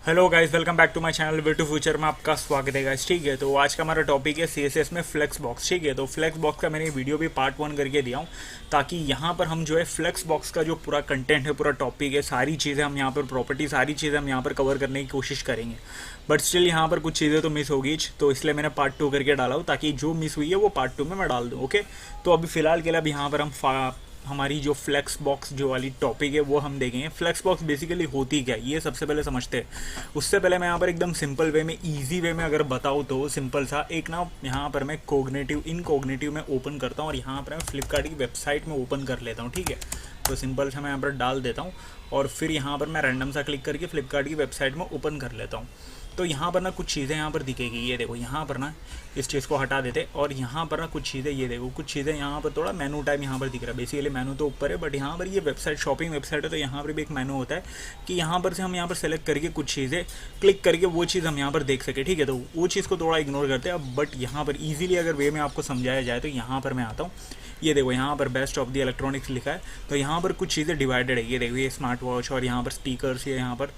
Hello guys, welcome back to my channel way to future में आपका स्वागत है गाइस। ठीक है, तो आज का हमारा टॉपिक है सीएसएस में फ्लेक्स बॉक्स। ठीक है, तो फ्लेक्स बॉक्स का मैंने वीडियो भी पार्ट 1 करके दिया हूँ, ताकि यहाँ पर हम जो है फ्लेक्स बॉक्स का जो पूरा कंटेंट है, पूरा टॉपिक है, सारी चीज़ें हम यहाँ पर प्रॉपर्टी, सारी चीज़ें हम यहाँ पर कवर करने की कोशिश करेंगे। बट स्टिल यहाँ पर कुछ चीज़ें तो मिस होगी, तो इसलिए मैंने पार्ट 2 करके डाला हूँ, ताकि जो मिस हुई है वो पार्ट 2 में मैं डाल दूँ। ओके, तो अभी फिलहाल के लिए अब यहाँ पर हम हमारी जो फ्लेक्स बॉक्स जो वाली टॉपिक है वो हम देखेंगे। फ्लेक्स बॉक्स बेसिकली होती क्या है ये सबसे पहले समझते हैं। उससे पहले मैं यहाँ पर एकदम सिंपल वे में, इजी वे में अगर बताऊँ तो सिंपल सा एक ना, यहाँ पर मैं इनकॉग्निटिव में ओपन करता हूँ और यहाँ पर मैं फ्लिपकार्ट की वेबसाइट में ओपन कर लेता हूँ। ठीक है, तो सिंपल सा मैं यहाँ पर डाल देता हूँ और फिर यहाँ पर मैं रैंडम सा क्लिक करके फ्लिपकार्ट की वेबसाइट में ओपन कर लेता हूँ। तो यहाँ पर ना कुछ चीज़ें यहाँ पर दिखेगी, ये देखो यहाँ पर ना इस चीज़ को हटा देते और यहाँ पर ना कुछ चीज़ें, ये देखो कुछ चीज़ें यहाँ पर थोड़ा मेनू टाइप यहाँ पर दिख रहा है। बेसिकली मेनू तो ऊपर है, बट यहाँ पर ये वेबसाइट शॉपिंग वेबसाइट है, तो यहाँ पर भी एक मेनू होता है कि यहाँ पर से हम यहाँ पर सेलेक्ट करके कुछ चीज़ें क्लिक करके वो चीज़ हम यहाँ पर देख सके। ठीक है, तो वो चीज़ को थोड़ा इग्नोर करते हैं। बट यहाँ पर ईजिली अगर वे में आपको समझाया जाए तो यहाँ पर मैं आता हूँ, ये देखो यहाँ पर बेस्ट ऑफ द इलेक्ट्रॉनिक्स लिखा है, तो यहाँ पर कुछ चीज़ें डिवाइडेड है। ये देखो ये स्मार्ट वॉच और यहाँ पर स्पीकर्स, ये यहाँ पर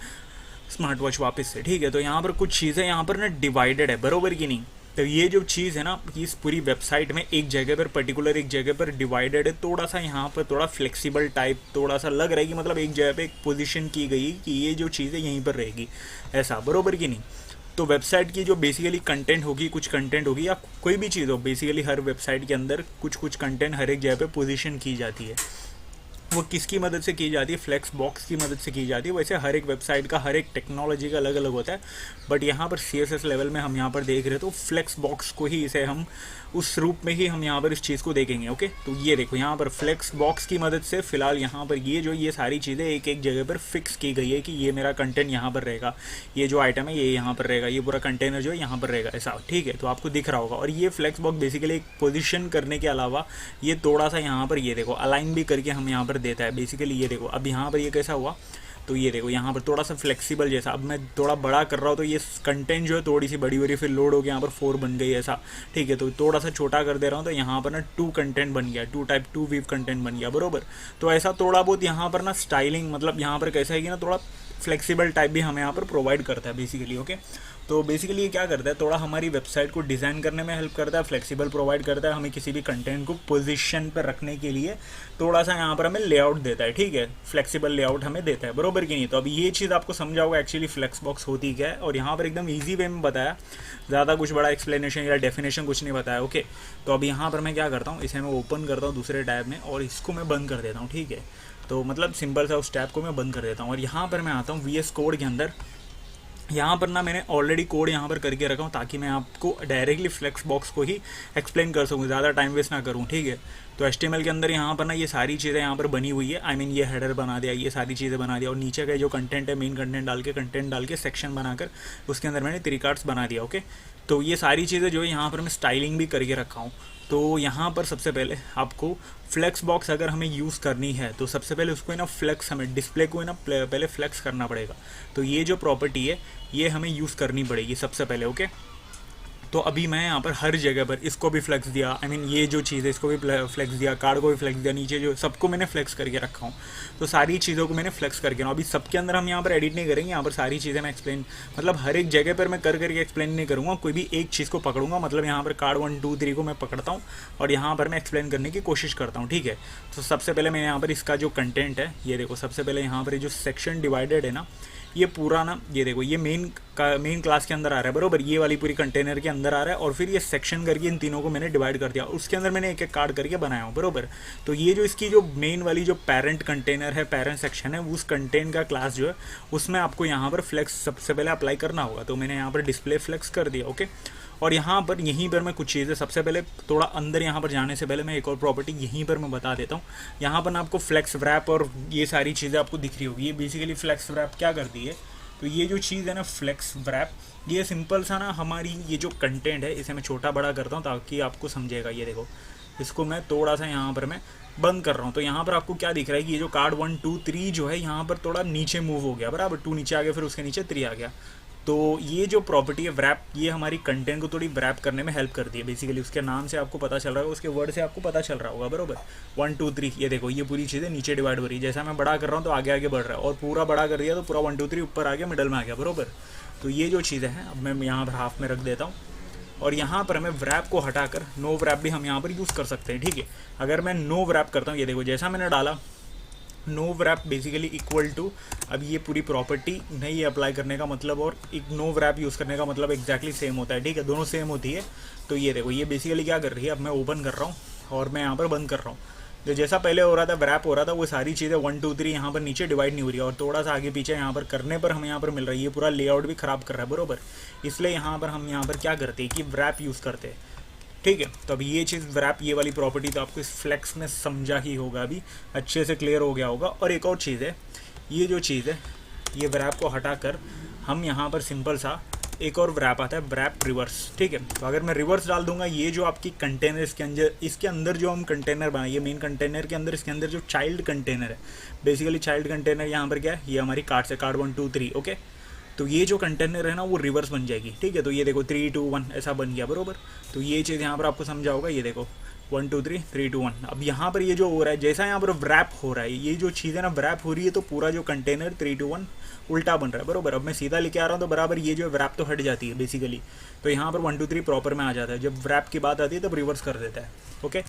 स्मार्ट वॉच वापस से। ठीक है, तो यहाँ पर कुछ चीज़ें यहाँ पर ना डिवाइडेड है, बरोबर कि नहीं। तो ये जो चीज़ है ना, इस पूरी वेबसाइट में एक जगह पर पर्टिकुलर एक जगह पर डिवाइडेड है। थोड़ा सा यहाँ पर थोड़ा फ्लेक्सिबल टाइप थोड़ा सा लग रहा है कि मतलब एक जगह पे एक पोजीशन की गई कि ये जो चीज़ है यहीं पर रहेगी, ऐसा बरोबर कि नहीं। तो वेबसाइट की जो बेसिकली कंटेंट होगी, कुछ कंटेंट होगी या कोई भी चीज़ हो, बेसिकली हर वेबसाइट के अंदर कुछ कुछ कंटेंट हर एक जगह पे पोजीशन की जाती है। वो किसकी मदद से की जाती है? फ्लेक्स बॉक्स की मदद से की जाती है। वैसे हर एक वेबसाइट का, हर एक टेक्नोलॉजी का अलग अलग होता है, बट यहाँ पर CSS लेवल में हम यहाँ पर देख रहे हैं तो फ्लेक्स बॉक्स को ही, इसे हम उस रूप में ही हम यहाँ पर इस चीज़ को देखेंगे। ओके, तो ये देखो यहाँ पर फ्लेक्स बॉक्स की मदद से फिलहाल यहाँ पर ये सारी चीज़ें एक एक जगह पर फिक्स की गई है कि ये मेरा कंटेंट यहाँ पर रहेगा, ये जो आइटम है ये यहाँ पर रहेगा, ये पूरा कंटेनर जो है यहाँ पर रहेगा, ऐसा। ठीक है, तो आपको दिख रहा होगा। और ये फ्लेक्स बॉक्स बेसिकली एक पोजीशन करने के अलावा ये थोड़ा सा यहाँ पर, ये देखो अलाइन भी करके हम यहाँ पर देता है बेसिकली। ये देखो अब यहाँ पर ये कैसा हुआ, तो ये देखो यहाँ पर थोड़ा सा फ्लेक्सिबल जैसा। अब मैं थोड़ा बड़ा कर रहा हूँ तो ये कंटेंट जो है थोड़ी सी बड़ी हो रही है, फिर लोड हो गया यहाँ पर 4 बन गई ऐसा। ठीक है, तो थोड़ा सा छोटा कर दे रहा हूँ तो यहाँ पर ना 2 कंटेंट बन गया, 2 वीव कंटेंट बन गया, बरोबर। तो ऐसा थोड़ा बहुत यहाँ पर ना स्टाइलिंग, मतलब यहाँ पर कैसा है कि ना थोड़ा फ्लेक्सिबल टाइप भी हमें यहाँ पर प्रोवाइड करता है बेसिकली। ओके, तो बेसिकली ये क्या करता है, थोड़ा हमारी वेबसाइट को डिज़ाइन करने में हेल्प करता है, फ्लेक्सिबल प्रोवाइड करता है, हमें किसी भी कंटेंट को पोजीशन पर रखने के लिए थोड़ा सा यहाँ पर हमें लेआउट देता है। ठीक है, फ्लेक्सिबल लेआउट हमें देता है, बरोबर कि नहीं। तो अभी ये चीज़ आपको समझा होगा एक्चुअली फ्लेक्स बॉक्स होती क्या है, और यहाँ पर एकदम ईजी वे में बताया, ज़्यादा कुछ बड़ा एक्सप्लेनेशन या डेफिनेशन कुछ नहीं बताया। ओके, तो अब यहाँ पर मैं क्या करता हूँ, इसे मैं ओपन करता हूँ दूसरे टैब में और इसको मैं बंद कर देता हूँ। ठीक है, तो मतलब सिंपल सा उस टैब को मैं बंद कर देता हूँ और यहाँ पर मैं आता हूँ VS कोड के अंदर। यहाँ पर ना मैंने ऑलरेडी कोड यहाँ पर करके रखा हूँ, ताकि मैं आपको डायरेक्टली फ्लेक्स बॉक्स को ही एक्सप्लेन कर सकूँ, ज़्यादा टाइम वेस्ट ना करूँ। ठीक है, तो HTML के अंदर यहाँ पर ना ये सारी चीज़ें यहाँ पर बनी हुई है। ये हेडर बना दिया, ये सारी चीज़ें बना दिया, और नीचे का जो कंटेंट है, मेन कंटेंट डाल के सेक्शन बनाकर उसके अंदर मैंने 3 कार्ड्स बना दिया। ओके, तो ये सारी चीज़ें जो है यहाँ पर मैं स्टाइलिंग भी करके रखा हूँ। तो यहाँ पर सबसे पहले आपको फ्लेक्स बॉक्स अगर हमें यूज़ करनी है तो सबसे पहले उसको ना फ्लेक्स, हमें डिस्प्ले को ना पहले फ्लेक्स करना पड़ेगा। तो ये जो प्रॉपर्टी है ये हमें यूज़ करनी पड़ेगी सबसे पहले। ओके, तो अभी मैं यहाँ पर हर जगह पर इसको भी फ्लेक्स दिया, ये जो चीज़ है इसको भी फ्लेक्स दिया, कार्ड को भी फ्लेक्स दिया, नीचे जो सबको मैंने फ्लेक्स करके रखा हूँ। तो सारी चीज़ों को मैंने फ्लेक्स करके ना, अभी सबके अंदर हम यहाँ पर एडिट नहीं करेंगे, यहाँ पर सारी चीज़ें मैं एक्सप्लेन, मतलब हर एक जगह पर मैं करके एक्सप्लेन नहीं करूँगा, कोई भी एक चीज़ को पकड़ूंगा, मतलब यहाँ पर कार्ड 1 2 3 को मैं पकड़ता हूँ और यहाँ पर मैं एक्सप्लेन करने की कोशिश करता हूँ। ठीक है, तो सबसे पहले मैं यहाँ पर इसका जो कंटेंट है, ये देखो सबसे पहले यहाँ पर जो सेक्शन डिवाइडेड है ना, ये पूरा ना, ये देखो ये मेन क्लास के अंदर आ रहा है, बरोबर। ये वाली पूरी कंटेनर के अंदर आ रहा है और फिर ये सेक्शन करके इन तीनों को मैंने डिवाइड कर दिया, उसके अंदर मैंने एक एक कार्ड करके बनाया हूँ, बरोबर। तो ये जो इसकी जो मेन वाली जो पेरेंट कंटेनर है, पेरेंट सेक्शन है, उस कंटेंट का क्लास जो है उसमें आपको यहाँ पर फ्लेक्स सबसे पहले अप्लाई करना होगा। तो मैंने यहाँ पर डिस्प्ले फ्लेक्स कर दिया। ओके, और यहाँ पर यहीं पर मैं कुछ चीज़ें, सबसे पहले थोड़ा अंदर यहाँ पर जाने से पहले मैं एक और प्रॉपर्टी यहीं पर मैं बता देता हूँ। यहाँ पर ना आपको फ्लेक्स रैप और ये सारी चीज़ें आपको दिख रही होगी। ये बेसिकली फ्लेक्स रैप क्या करती है, तो ये जो चीज़ है ना फ्लेक्स रैप, ये सिंपल सा ना हमारी ये जो कंटेंट है, इसे मैं छोटा बड़ा करता हूँ ताकि आपको समझेगा। ये देखो इसको मैं थोड़ा सा यहाँ पर मैं बंद कर रहा हूँ, तो यहाँ पर आपको क्या दिख रहा है कि ये जो कार्ड 1 2 3 जो है यहाँ पर थोड़ा नीचे मूव हो गया, बराबर। 2 नीचे आ गया, फिर उसके नीचे 3 आ गया। तो ये जो प्रॉपर्टी है wrap, ये हमारी कंटेंट को थोड़ी wrap करने में हेल्प करती है बेसिकली। उसके नाम से आपको पता चल रहा होगा, उसके वर्ड से आपको पता चल रहा होगा, बरोबर। 1 2 3, ये देखो ये पूरी चीज़ें नीचे डिवाइड हो रही है। जैसा मैं बड़ा कर रहा हूँ तो आगे आगे बढ़ रहा है, और पूरा बड़ा कर दिया तो पूरा 1 2 3 ऊपर आ गया, मिडल में आ गया, बरोबर। तो ये जो चीज़ें हैं अब मैं यहाँ पर हाफ में रख देता हूँ, और यहाँ पर हमें wrap को हटाकर नो wrap भी हम यहाँ पर यूज़ कर सकते हैं, ठीक है। अगर मैं नो wrap करता हूँ, ये देखो जैसा मैंने डाला no wrap basically equal to, अब ये पूरी प्रॉपर्टी नहीं अप्लाई करने का मतलब और एक नो wrap यूज़ करने का मतलब एग्जैक्टली सेम होता है, ठीक है, दोनों सेम होती है। तो ये देखो ये बेसिकली क्या कर रही है, अब मैं ओपन कर रहा हूँ और मैं यहाँ पर बंद कर रहा हूँ। जो जैसा पहले हो रहा था wrap हो रहा था, वो सारी चीज़ें 1 2 3 यहाँ पर नीचे डिवाइड नहीं हो रही है, और थोड़ा सा आगे पीछे यहाँ पर करने पर हमें यहाँ पर मिल रहा है। ये पूरा लेआउट भी ख़राब कर रहा है, बरोबर। इसलिए यहाँ पर हम यहाँ पर क्या करते हैं कि wrap यूज़ करते हैं, ठीक है। तो अब ये चीज़ wrap, ये वाली प्रॉपर्टी तो आपको इस फ्लेक्स में समझा ही होगा, अभी अच्छे से क्लियर हो गया होगा। और एक और चीज़ है, ये जो चीज़ है ये wrap को हटाकर हम यहाँ पर सिंपल सा एक और wrap आता है, wrap रिवर्स, ठीक है। तो अगर मैं रिवर्स डाल दूंगा, ये जो आपकी कंटेनर इसके अंदर जो हम कंटेनर बनाए, ये मेन कंटेनर के अंदर, इसके अंदर जो चाइल्ड कंटेनर है, बेसिकली चाइल्ड कंटेनर यहाँ पर क्या है, ये हमारी कार्ड्स है, कार्ड 1 2 3, ओके। तो ये जो कंटेनर है ना वो रिवर्स बन जाएगी, ठीक है। तो ये देखो 3 2 1 ऐसा बन गया, बरोबर। तो ये चीज़ यहाँ पर आपको समझा होगा, ये देखो 1 2 3 3 2 1। अब यहाँ पर ये जो हो रहा है, जैसा यहाँ पर wrap हो रहा है, ये जो चीज़ है ना wrap हो रही है, तो पूरा जो कंटेनर 3 2 1 उल्टा बन रहा है, बरोबर। अब मैं सीधा लेके आ रहा हूँ तो बराबर ये जो wrap तो हट जाती है बेसिकली, तो यहाँ पर 1 2 3 प्रॉपर में आ जाता है। जब wrap की बात आती है तब रिवर्स कर देता है, ओके।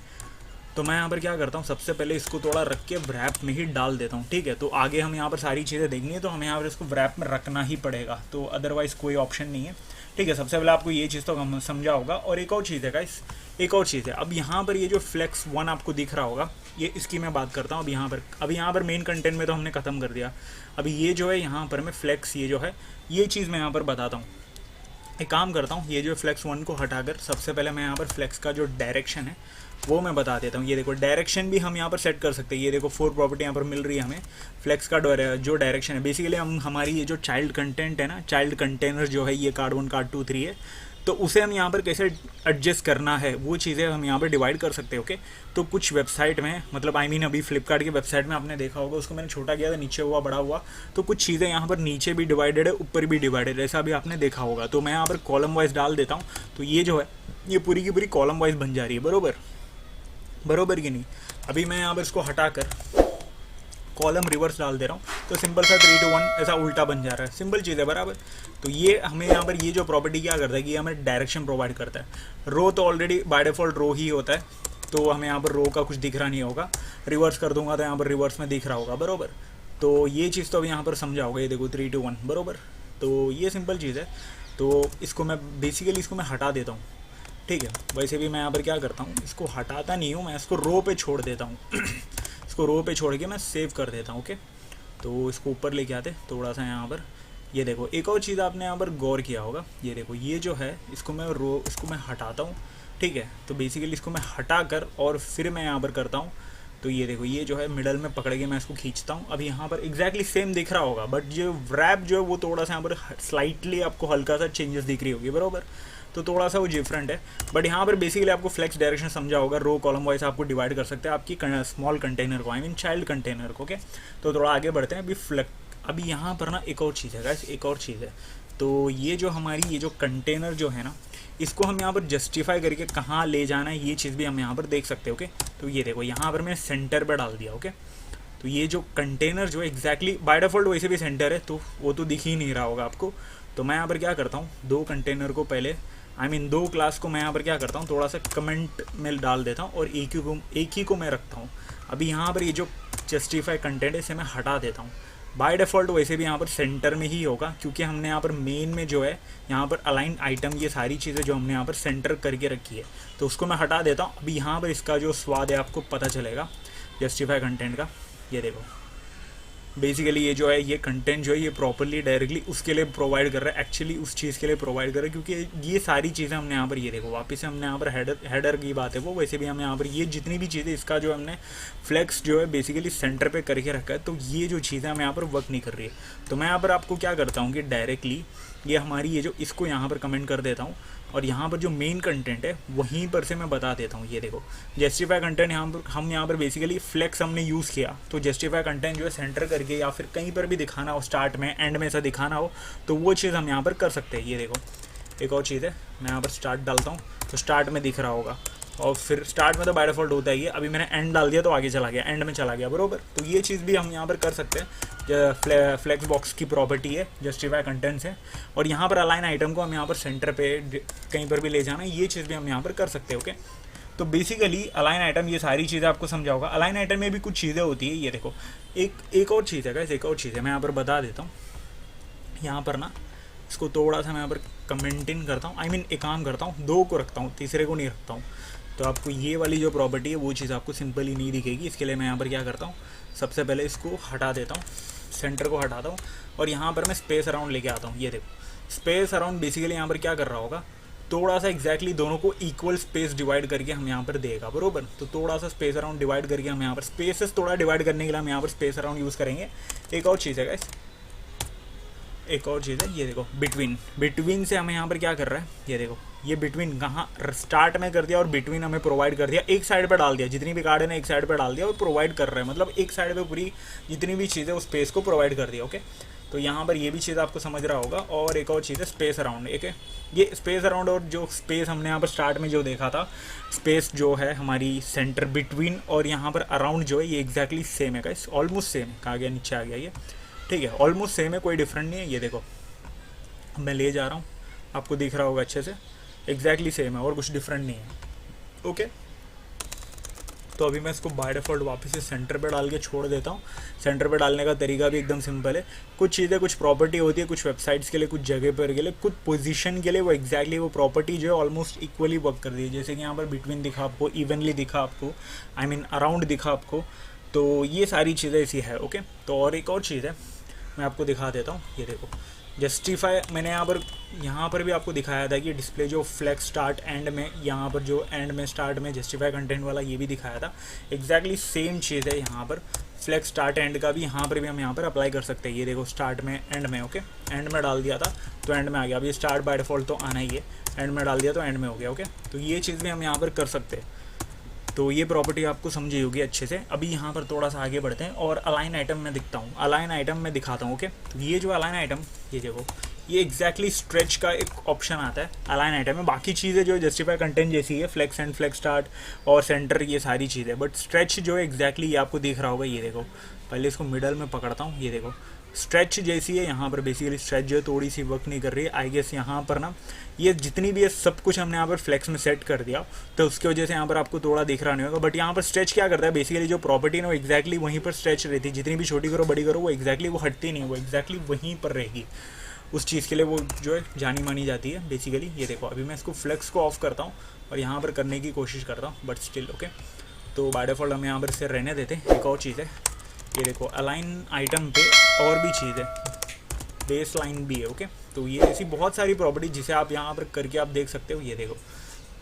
तो मैं यहाँ पर क्या करता हूँ, सबसे पहले इसको थोड़ा रख के wrap में ही डाल देता हूँ, ठीक है। तो आगे हम यहाँ पर सारी चीज़ें देखनी है, तो हमें यहाँ पर इसको wrap में रखना ही पड़ेगा, तो अदरवाइज़ कोई ऑप्शन नहीं है, ठीक है। सबसे पहले आपको ये चीज़ तो हम समझा होगा। और एक और चीज़ है गाइस, एक और चीज़ है, अब यहाँ पर ये जो फ्लेक्स 1 आपको दिख रहा होगा, ये इसकी मैं बात करता हूँ। अब यहाँ पर मेन कंटेंट में तो हमने ख़त्म कर दिया। अभी ये जो है यहाँ पर मैं फ्लेक्स, ये जो है ये चीज़ मैं यहाँ पर बताता हूँ। एक काम करता हूँ, ये जो फ्लेक्स 1 को हटाकर सबसे पहले मैं यहाँ पर फ्लेक्स का जो डायरेक्शन है वो मैं बता देता हूँ। ये देखो डायरेक्शन भी हम यहाँ पर सेट कर सकते हैं। ये देखो 4 प्रॉपर्टी यहाँ पर मिल रही है हमें। फ्लेक्स का जो डायरेक्शन है, बेसिकली हम हमारी ये जो चाइल्ड कंटेंट है ना, चाइल्ड कंटेनर जो है, ये कार्ड 1 कार्ड 2 3 है, तो उसे हम यहाँ पर कैसे एडजस्ट करना है वो चीज़ें हम यहाँ पर डिवाइड कर सकते हैं, ओके। तो कुछ वेबसाइट में, मतलब आई मीन अभी फ्लिपकार्ट की वेबसाइट में आपने देखा होगा, उसको मैंने छोटा किया था, नीचे हुआ बड़ा हुआ, तो कुछ चीज़ें यहाँ पर नीचे भी डिवाइडेड है, ऊपर भी डिवाइडेड है, ऐसा भी आपने देखा होगा। तो मैं यहाँ पर कॉलम वाइज डाल देता हूँ, तो ये जो है ये पूरी की पूरी कॉलम वाइज बन जा रही है, बरोबर कि नहीं। अभी मैं यहाँ पर इसको हटाकर कॉलम रिवर्स डाल दे रहा हूँ, तो सिंपल सा 3 2 1 ऐसा उल्टा बन जा रहा है, सिंपल चीज़ है, बराबर। तो ये हमें यहाँ पर ये जो प्रॉपर्टी क्या करता है कि हमें डायरेक्शन प्रोवाइड करता है। रो तो ऑलरेडी बाय डिफ़ॉल्ट रो ही होता है, तो हमें यहाँ पर रो का कुछ दिख रहा नहीं होगा। रिवर्स कर दूंगा तो यहाँ पर रिवर्स में दिख रहा होगा, बरोबर। तो ये चीज़ तो अब यहाँ पर समझा होगा, ये देखो 3 2 1, बरोबर। तो ये सिंपल चीज़ है। तो इसको मैं बेसिकली इसको मैं हटा देता हूँ, ठीक है। वैसे भी मैं यहाँ पर क्या करता हूँ, इसको हटाता नहीं हूँ, मैं इसको रो पे छोड़ देता हूँ इसको रो पे छोड़ के मैं सेव कर देता हूँ, ओके। तो इसको ऊपर लेके आते थोड़ा सा यहाँ पर। ये देखो एक और चीज़ आपने यहाँ पर गौर किया होगा, ये देखो ये जो है इसको मैं हटाता हूँ, ठीक है। तो बेसिकली इसको मैं हटा कर और फिर मैं यहाँ पर करता हूँ, तो ये देखो ये जो है मिडल में पकड़ के मैं इसको खींचता हूँ। अब यहाँ पर एग्जैक्टली सेम दिख रहा होगा, बट जो wrap जो है वो थोड़ा सा यहाँ पर स्लाइटली आपको हल्का सा चेंजेस दिख रही होगी, बरोबर। तो थोड़ा सा वो डिफरेंट है, बट यहाँ पर बेसिकली आपको फ्लेक्स डायरेक्शन समझा होगा। रो कॉलम वाइज आपको डिवाइड कर सकते हैं आपकी स्मॉल कंटेनर को, आई मीन चाइल्ड कंटेनर को, ओके। तो थोड़ा आगे बढ़ते हैं। अभी यहाँ पर ना एक और चीज़ है गाइस, एक और चीज़ है। तो ये जो हमारी ये जो कंटेनर जो है ना, इसको हम यहाँ पर जस्टिफाई करके कहाँ ले जाना है ये चीज़ भी हम यहाँ पर देख सकते हैं, ओके। तो ये देखो यहाँ पर मैंने सेंटर पर डाल दिया, ओके। तो ये जो कंटेनर जो एग्जैक्टली बाय डिफ़ॉल्ट वैसे भी सेंटर है, तो वो तो दिख ही नहीं रहा होगा आपको। तो मैं यहाँ पर क्या करता हूँ, 2 कंटेनर को पहले, आई मीन 2 क्लास को मैं यहाँ पर क्या करता हूँ, थोड़ा सा कमेंट में डाल देता हूँ, और एक ही को मैं रखता हूँ। अभी यहाँ पर ये जो जस्टिफाई कंटेंट है इसे मैं हटा देता हूँ। बाय डिफ़ॉल्ट वैसे भी यहाँ पर सेंटर में ही होगा, क्योंकि हमने यहाँ पर मेन में जो है यहाँ पर अलाइन आइटम, ये सारी चीज़ें जो हमने यहाँ पर सेंटर करके रखी है, तो उसको मैं हटा देता हूँ। अभी यहाँ पर इसका जो स्वाद है आपको पता चलेगा जस्टिफाई कंटेंट का। ये देखो बेसिकली ये जो है ये कंटेंट जो है ये प्रॉपरली डायरेक्टली उसके लिए प्रोवाइड कर रहा है, एक्चुअली उस चीज़ के लिए प्रोवाइड कर रहा है, क्योंकि ये सारी चीज़ें हमने यहाँ पर, ये देखो वापस से हमने यहाँ पर हेडर की बात है वो, वैसे भी हमने यहाँ पर ये जितनी भी चीज़ें इसका जो हमने फ्लेक्स जो है बेसिकली सेंटर पे करके रखा है, तो ये जो चीज़ें हमें यहाँ पर वर्क नहीं कर रही है। तो मैं यहाँ पर आपको क्या करता हूँ कि डायरेक्टली ये हमारी ये जो इसको यहाँ पर कमेंट कर देता हूँ, और यहाँ पर जो मेन कंटेंट है वहीं पर से मैं बता देता हूँ। ये देखो जस्टिफाई कंटेंट, हम यहाँ पर बेसिकली फ्लेक्स हमने यूज़ किया, तो जस्टिफाई कंटेंट जो है सेंटर करके या फिर कहीं पर भी दिखाना हो, स्टार्ट में एंड में ऐसा दिखाना हो, तो वो चीज़ हम यहाँ पर कर सकते हैं। ये देखो एक और चीज़ है, मैं यहाँ पर स्टार्ट डालता हूँ तो स्टार्ट में दिख रहा होगा, और फिर स्टार्ट में तो बाय डिफ़ॉल्ट होता ही है, अभी मैंने एंड डाल दिया तो आगे चला गया, एंड में चला गया, बरोबर। तो ये चीज़ भी हम यहाँ पर कर सकते हैं। फ्लेक्स बॉक्स की प्रॉपर्टी है जस्टिफाई कंटेंट्स है, और यहाँ पर अलाइन आइटम को हम यहाँ पर सेंटर पे कहीं पर भी ले जाना, ये चीज़ भी हम यहाँ पर कर सकते हैं। ओके, तो बेसिकली अलाइन आइटम ये सारी चीज़ें आपको समझा होगा। अलाइन आइटम में भी कुछ चीज़ें होती है, ये देखो एक और चीज़ है गाइस, एक और चीज़ है मैं यहाँ पर बता देता हूँ। यहाँ पर ना इसको थोड़ा सा मैं यहाँ पर कमेंटिंग करता हूँ, आई मीन एक काम करता हूँ, दो को रखता हूँ, तीसरे को नहीं रखता हूँ। तो आपको ये वाली जो प्रॉपर्टी है वो चीज़ आपको सिंपली नहीं दिखेगी। इसके लिए मैं यहाँ पर क्या करता हूँ, सबसे पहले इसको हटा देता हूँ, सेंटर को हटाता हूँ, और यहाँ पर मैं स्पेस अराउंड लेके आता हूँ। ये देखो स्पेस अराउंड बेसिकली यहाँ पर क्या कर रहा होगा, थोड़ा सा एग्जैक्टली दोनों को इक्वल स्पेस डिवाइड करके हम यहाँ पर देगा, बरोबर। तो थोड़ा सा स्पेस अराउंड डिवाइड करके हम यहाँ पर स्पेसेस थोड़ा डिवाइड करने के लिए हम यहाँ पर स्पेस अराउंड यूज़ करेंगे। एक और चीज़ है गाइस, एक और चीज़ है, ये देखो बिटवीन से हमें यहाँ पर क्या कर रहा है, ये देखो ये बिटवीन कहाँ स्टार्ट में कर दिया और बिटवीन हमें प्रोवाइड कर दिया, एक साइड पर डाल दिया, जितनी भी कार्ड है ना एक साइड पर डाल दिया और प्रोवाइड कर रहा है, मतलब एक साइड पे पूरी जितनी भी चीज़ें उस स्पेस को प्रोवाइड कर दिया। ओके, तो यहाँ पर ये भी चीज़ आपको समझ रहा होगा। और एक और चीज़ है स्पेस अराउंड, एक है ये स्पेस अराउंड, और जो स्पेस हमने यहाँ पर स्टार्ट में जो देखा था, स्पेस जो है हमारी सेंटर बिटवीन और यहाँ पर अराउंड जो है ये एग्जैक्टली सेम है गाइस, ऑलमोस्ट सेम है, कहाँ गया नीचे आ गया ये, ठीक है, ऑलमोस्ट सेम है, कोई डिफरेंट नहीं है। ये देखो मैं ले जा रहा हूँ, आपको दिख रहा होगा अच्छे से, एग्जैक्टली सेम है और कुछ डिफरेंट नहीं है। ओके, तो अभी मैं इसको बाय डिफ़ॉल्ट वापस से सेंटर पे डाल के छोड़ देता हूँ। सेंटर पे डालने का तरीका भी एकदम सिंपल है। कुछ चीज़ें कुछ प्रॉपर्टी होती है कुछ वेबसाइट्स के लिए, कुछ जगह पर के लिए, कुछ पोजीशन के लिए वो एग्जैक्टली वो प्रॉपर्टी जो है ऑलमोस्ट इक्वली वर्क कर दी है। जैसे कि यहाँ पर बिटवीन दिखा आपको, इवनली दिखा आपको, आई मीन अराउंड दिखा आपको, तो ये सारी चीज़ें ऐसी है। ओके, तो और एक और चीज़ है मैं आपको दिखा देता हूँ। ये देखो जस्टिफाई, मैंने यहाँ पर भी आपको दिखाया था कि डिस्प्ले जो फ्लेक्स स्टार्ट एंड में, यहाँ पर जो एंड में स्टार्ट में जस्टिफाई कंटेंट वाला ये भी दिखाया था, एग्जैक्टली सेम चीज़ है यहाँ पर। फ्लेक्स स्टार्ट एंड का भी यहाँ पर भी हम यहाँ पर अप्लाई कर सकते हैं। ये देखो स्टार्ट में एंड में, ओके एंड में डाल दिया था तो एंड में आ गया। अब ये स्टार्ट बाय डिफ़ॉल्ट तो आना ही है, एंड में डाल दिया तो एंड में हो गया। ओके, तो ये चीज़ भी हम यहाँ पर कर सकते हैं। तो ये प्रॉपर्टी आपको समझी होगी अच्छे से। अभी यहाँ पर थोड़ा सा आगे बढ़ते हैं और अलाइन आइटम में दिखता हूँ, अलाइन आइटम में दिखाता हूँ। ओके, तो ये जो अलाइन आइटम, ये देखो ये एग्जैक्टली स्ट्रेच का एक ऑप्शन आता है अलाइन आइटम में। बाकी चीज़ें जो जस्टिफाई कंटेंट जैसी है, फ्लेक्स एंड फ्लेक्स स्टार्ट और सेंटर, ये सारी चीज़ें, बट स्ट्रेच जो है एग्जैक्टली ये आपको दिख रहा होगा। ये देखो पहले इसको मिडल में पकड़ता हूँ, ये देखो स्ट्रेच जैसी है। यहाँ पर बेसिकली स्ट्रेच जो है थोड़ी सी वर्क नहीं कर रही है, आई गेस यहाँ पर ना ये जितनी भी है सब कुछ हमने यहाँ पर फ्लेक्स में सेट कर दिया, तो उसकी वजह से यहाँ पर आपको थोड़ा दिख रहा नहीं होगा। बट यहाँ पर स्ट्रेच क्या करता है, बेसिकली जो प्रॉपर्टी ना वो एक्जैक्टली वहीं पर स्ट्रेच रहती है। जितनी भी छोटी करो बड़ी करो वो एक्जैक्टली वो हटती नहीं, वो एक्जैक्टली वहीं पर रहेगी। उस चीज़ के लिए वो जो है जानी मानी जाती है बेसिकली। ये देखो अभी मैं इसको फ्लेक्स को ऑफ करता हूँ और यहाँ पर करने की कोशिश करता हूँ, बट स्टिल ओके। तो बाय डिफ़ॉल्ट हम यहाँ पर इसे रहने देते हैं। एक और चीज़ है, ये देखो अलाइन आइटम पे और भी चीज़ है, बेस लाइन भी है। ओके, तो ये ऐसी बहुत सारी प्रॉपर्टी जिसे आप यहाँ पर करके आप देख सकते हो। ये देखो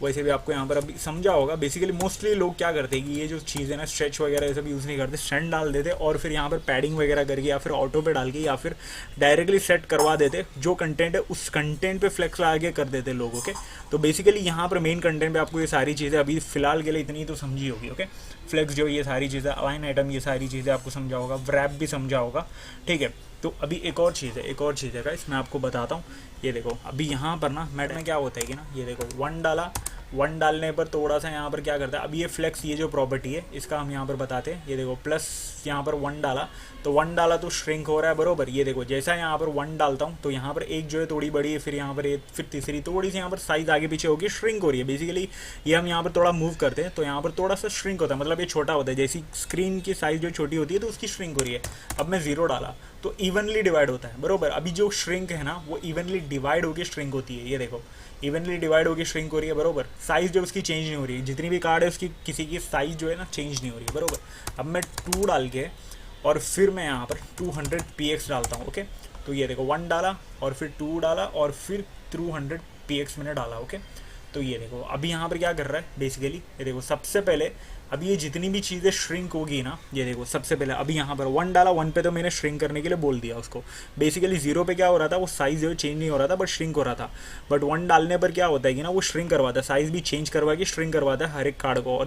वैसे भी आपको यहाँ पर अभी समझा होगा। बेसिकली मोस्टली लोग क्या करते हैं कि ये जो चीज़ है ना स्ट्रेच वगैरह ये सब यूज़ नहीं करते, स्ट्रेंड डाल देते और फिर यहाँ पर पैडिंग वगैरह करके या फिर ऑटो पे डाल के या फिर डायरेक्टली सेट करवा देते, जो कंटेंट है उस कंटेंट पे फ्लेक्स लगा के कर देते लोग। ओके, तो बेसिकली यहाँ पर मेन कंटेंट पे आपको ये सारी चीज़ें अभी फिलहाल के लिए इतनी तो समझी होगी। ओके, फ्लेक्स जो ये सारी चीज़ें, अलाइन आइटम ये सारी चीज़ें आपको समझा होगा, व्रैप भी समझा होगा, ठीक है। तो अभी एक और चीज़ है, एक और चीज़ है गाइस मैं आपको बताता हूँ। ये देखो अभी यहाँ पर ना मैट में क्या होता है कि ना, ये देखो वन डाला, वन डालने पर थोड़ा सा यहाँ पर क्या करता है, अब ये फ्लेक्स ये जो प्रॉपर्टी है इसका हम यहाँ पर बताते हैं। ये देखो प्लस यहाँ पर वन डाला तो वन डाला तो श्रिंक हो रहा है, बरोबर। ये देखो जैसा यहाँ पर वन डालता हूँ तो यहाँ पर एक जो है थोड़ी बड़ी है, फिर यहाँ पर एक, फिर तीसरी थोड़ी सी यहाँ पर साइज आगे पीछे होगी, श्रिंक हो रही है। बेसिकली ये हम यहाँ पर थोड़ा मूव करते हैं तो यहाँ पर थोड़ा सा श्रिंक होता है, मतलब ये छोटा होता है। जैसी स्क्रीन की साइज़ जो छोटी होती है तो उसकी श्रिंक हो रही है। अब मैं जीरो डाला तो इवनली डिवाइड होता है, बरोबर। अभी जो श्रिंक है ना वो इवनली डिवाइड होकर श्रिंक होती है। ये देखो इवनली डिवाइड होकर श्रिंक हो रही है, बरोबर। साइज़ जो उसकी चेंज नहीं हो रही है, जितनी भी कार्ड है उसकी किसी की साइज़ जो है ना चेंज नहीं हो रही है, बरोबर। अब मैं 2 डाल के और फिर मैं यहाँ पर 200 px डालता हूँ। ओके, तो ये देखो 1 डाला और फिर 2 डाला और फिर 200 px मैंने डाला। ओके, तो ये देखो अभी यहाँ पर क्या कर रहा है बेसिकली, ये देखो सबसे पहले अब ये जितनी भी चीज़ें श्रिंक होगी ना, ये देखो सबसे पहले अभी यहाँ पर 1 डाला, 1 पे तो मैंने श्रिंक करने के लिए बोल दिया उसको। बेसिकली 0 पे क्या हो रहा था, वो साइज़ जो चेंज नहीं हो रहा था बट श्रिंक हो रहा था। बट 1 डालने पर क्या होता है कि ना वो श्रिंक करवाता है, साइज़ भी चेंज करवा के श्रिंक करवाता है हर एक कार्ड को। और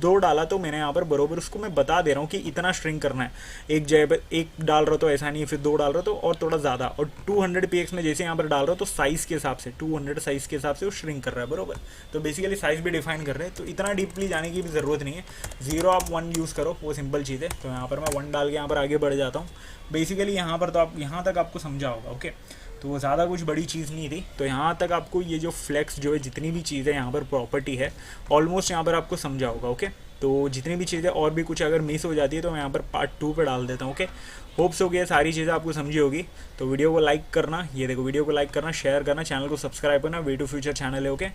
दो डाला तो मैंने यहाँ पर बरोबर उसको मैं बता दे रहा हूँ कि इतना श्रिंक करना है। एक जगह पर एक डाल रहा तो ऐसा नहीं है, फिर 2 डाल रहा तो और थोड़ा ज़्यादा। और 200 px में जैसे यहाँ पर डाल रहा हो तो साइज़ के हिसाब से 200 साइज़ के हिसाब से वो श्रिंक कर रहा है बरोबर। तो बेसिकली साइज़ भी डिफाइन कर रहे हैं, तो इतना डीपली जाने की भी ज़रूरत नहीं है। 0 आप 1 यूज़ करो, वो सिंपल चीज़ है। तो यहाँ पर मैं 1 डाल के यहाँ पर आगे बढ़ जाता हूँ। बेसिकली यहाँ पर तो आप यहाँ तक आपको समझा होगा, ओके। तो वो ज़्यादा कुछ बड़ी चीज़ नहीं थी। तो यहाँ तक आपको ये जो फ्लेक्स जो है, जितनी भी चीज़ें यहाँ पर प्रॉपर्टी है, ऑलमोस्ट यहाँ पर आपको समझा होगा, ओके। तो जितनी भी चीज़ें और भी कुछ अगर मिस हो जाती है तो मैं यहाँ पर पार्ट 2 पे डाल देता हूँ, ओके। होप्स हो गया सारी चीज़ें आपको समझी होगी। तो वीडियो को लाइक करना, ये देखो वीडियो को लाइक करना, शेयर करना, चैनल को सब्सक्राइब करना, वे टू फ्यूचर चैनल है, ओके।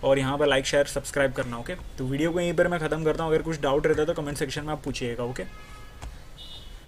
और यहाँ पर लाइक शेयर सब्सक्राइब करना, ओके। तो वीडियो को यहीं पर मैं ख़त्म करता हूँ। अगर कुछ डाउट रहता है तो कमेंट सेक्शन में आप पूछिएगा, ओके।